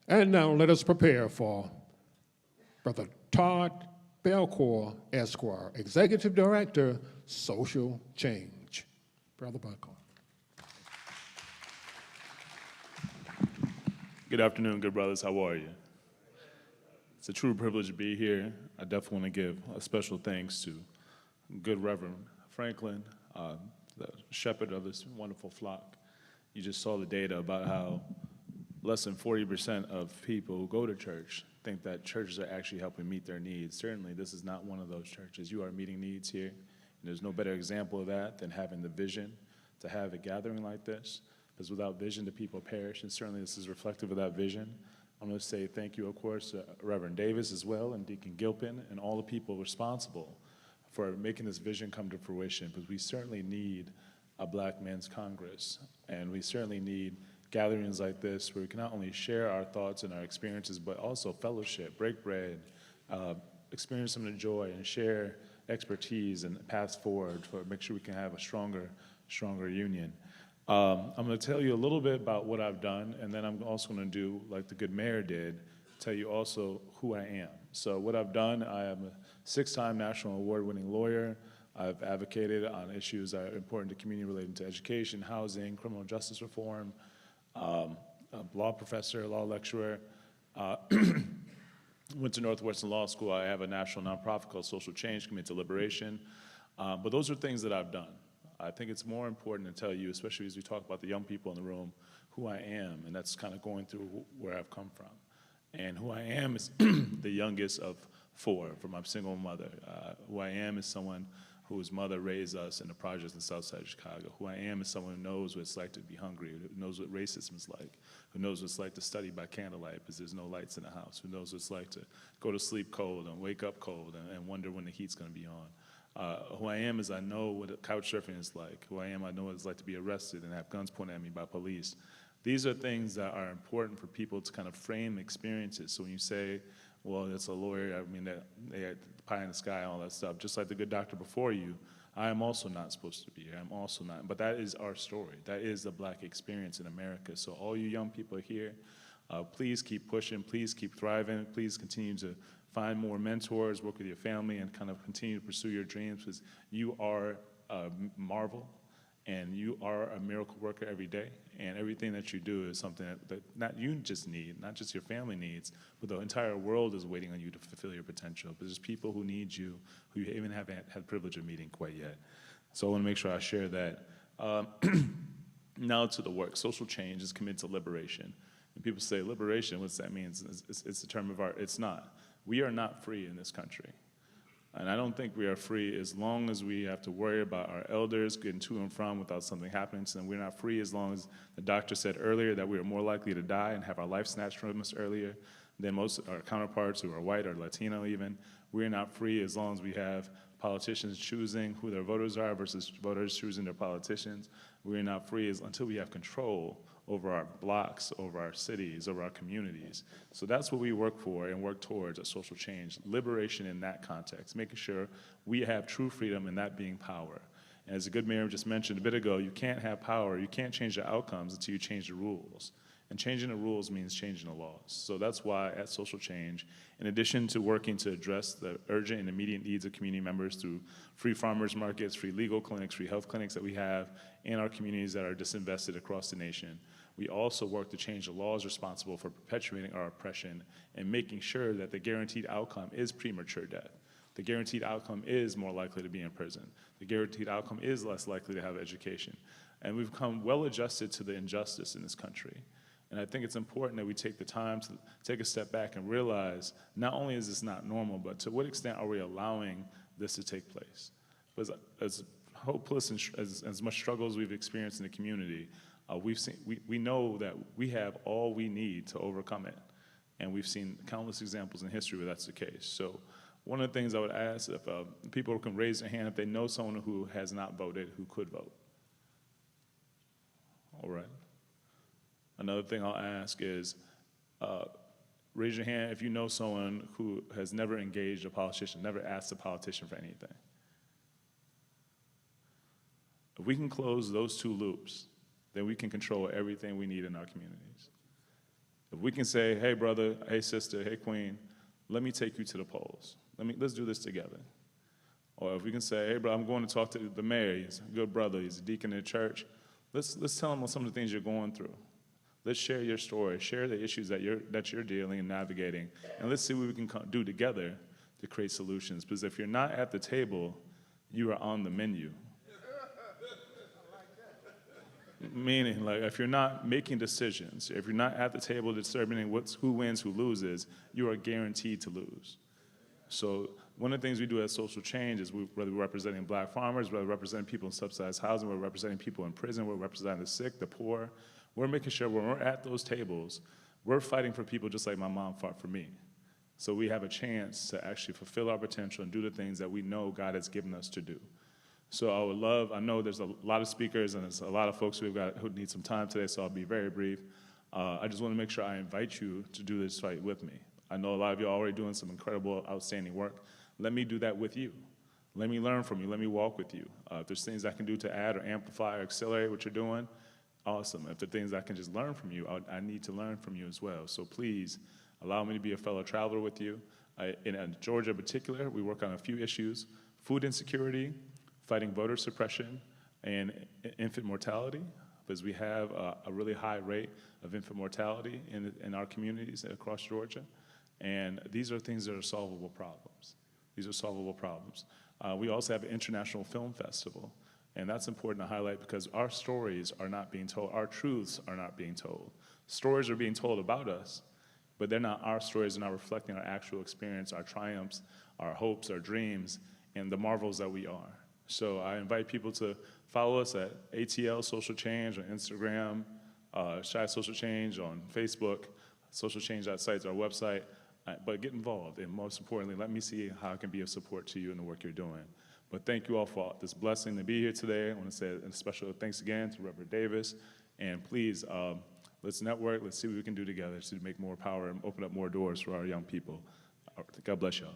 And now let us prepare for Brother Todd Belcore, Esquire, Executive Director, Social Change. Brother Belcore. Good afternoon, good brothers. How are you? It's a true privilege to be here. I definitely want to give a special thanks to good Reverend Franklin, the shepherd of this wonderful flock. You just saw the data about how less than 40% of people who go to church think that churches are actually helping meet their needs. Certainly, this is not one of those churches. You are meeting needs here, and there's no better example of that than having the vision to have a gathering like this. Because without vision, the people perish, and certainly this is reflective of that vision. I'm going to say thank you, of course, to Reverend Davis as well, and Deacon Gilpin, and all the people responsible for making this vision come to fruition, because we certainly need a Black Men's Congress, and we certainly need gatherings like this where we can not only share our thoughts and our experiences, but also fellowship, break bread, experience some of the joy, and share expertise and paths forward to make sure we can have a stronger union. I'm going to tell you a little bit about what I've done, and then I'm also going to do, like the good mayor did, tell you also who I am. So what I've done, I am a 6-time national award-winning lawyer. I've advocated on issues that are important to community related to education, housing, criminal justice reform, a law professor, law lecturer. Went to Northwestern Law School. I have a national nonprofit called Social Change, Committed to Liberation. But those are things that I've done. I think it's more important to tell you, especially as we talk about the young people in the room, who I am, and that's kind of going through where I've come from. And who I am is the youngest of 4 from my single mother. Who I am is someone whose mother raised us in the projects in the south side of Chicago. Who I am is someone who knows what it's like to be hungry, who knows what racism is like, who knows what it's like to study by candlelight because there's no lights in the house, who knows what it's like to go to sleep cold and wake up cold and wonder when the heat's going to be on. Who I am is I know what couch surfing is like. Who I am, I know what it's like to be arrested and have guns pointed at me by police. These are things that are important for people to kind of frame experiences. So when you say, well, it's a lawyer, I mean, they had pie in the sky, all that stuff, just like the good doctor before you, I am also not supposed to be here. I'm also not, but that is our story. That is the Black experience in America. So all you young people here, please keep pushing, please keep thriving, please continue to find more mentors, work with your family, and kind of continue to pursue your dreams, because you are a marvel, and you are a miracle worker every day, and everything that you do is something that not you just need, not just your family needs, but the entire world is waiting on you to fulfill your potential. But there's people who need you, who you even haven't had the privilege of meeting quite yet. So I want to make sure I share that. Now to the work. Social change is committed to liberation. And people say, liberation, what's that mean? It's a term of art. It's not. We are not free in this country. And I don't think we are free as long as we have to worry about our elders getting to and from without something happening to them. We're not free as long as the doctor said earlier that we are more likely to die and have our life snatched from us earlier than most of our counterparts who are white or Latino even. We're not free as long as we have politicians choosing who their voters are versus voters choosing their politicians. We're not free until we have control over our blocks, over our cities, over our communities. So that's what we work for and work towards at Social Change, liberation in that context, making sure we have true freedom and that being power. And as the good mayor just mentioned a bit ago, you can't have power, you can't change the outcomes until you change the rules. And changing the rules means changing the laws. So that's why at Social Change, in addition to working to address the urgent and immediate needs of community members through free farmers markets, free legal clinics, free health clinics that we have in our communities that are disinvested across the nation, we also work to change the laws responsible for perpetuating our oppression and making sure that the guaranteed outcome is premature death. The guaranteed outcome is more likely to be in prison. The guaranteed outcome is less likely to have education. And we've become well adjusted to the injustice in this country. And I think it's important that we take the time to take a step back and realize not only is this not normal, but to what extent are we allowing this to take place? Because as hopeless and as much struggle as we've experienced in the community, we know that we have all we need to overcome it. And we've seen countless examples in history where that's the case. So one of the things I would ask if people can raise their hand if they know someone who has not voted who could vote. All right. Another thing I'll ask is, raise your hand if you know someone who has never engaged a politician, never asked a politician for anything. If we can close those 2 loops, then we can control everything we need in our communities. If we can say, hey brother, hey sister, hey queen, let me take you to the polls. Let's do this together. Or if we can say, hey bro, I'm going to talk to the mayor, he's a good brother, he's a deacon in the church. Let's tell him some of the things you're going through. Let's share your story, share the issues that you're dealing and navigating, and let's see what we can do together to create solutions. Because if you're not at the table, you are on the menu. Meaning, like, if you're not making decisions, if you're not at the table determining who wins, who loses, you are guaranteed to lose. So one of the things we do as social change is whether we're representing black farmers, whether we're representing people in subsidized housing, whether we're representing people in prison, whether we're representing the sick, the poor, we're making sure when we're at those tables, we're fighting for people just like my mom fought for me. So we have a chance to actually fulfill our potential and do the things that we know God has given us to do. So I know there's a lot of speakers and there's a lot of folks who need some time today, so I'll be very brief. I just want to make sure I invite you to do this fight with me. I know a lot of you are already doing some incredible, outstanding work. Let me do that with you. Let me learn from you. Let me walk with you. If there's things I can do to add or amplify or accelerate what you're doing, awesome. If there are things I can just learn from you, I need to learn from you as well. So please allow me to be a fellow traveler with you. In Georgia in particular, we work on a few issues: food insecurity, fighting voter suppression, and infant mortality, because we have a really high rate of infant mortality in our communities across Georgia. And these are things that are solvable problems. These are solvable problems. We also have an international film festival, and that's important to highlight because our stories are not being told, our truths are not being told. Stories are being told about us, but they're not our stories, they're not reflecting our actual experience, our triumphs, our hopes, our dreams, and the marvels that we are. So I invite people to follow us at ATL Social Change on Instagram, Shy Social Change on Facebook, socialchange.site is our website, but get involved, and most importantly, let me see how I can be of support to you in the work you're doing. But thank you all for this blessing to be here today. I want to say a special thanks again to Reverend Davis, and please, let's network, let's see what we can do together to make more power and open up more doors for our young people. God bless y'all.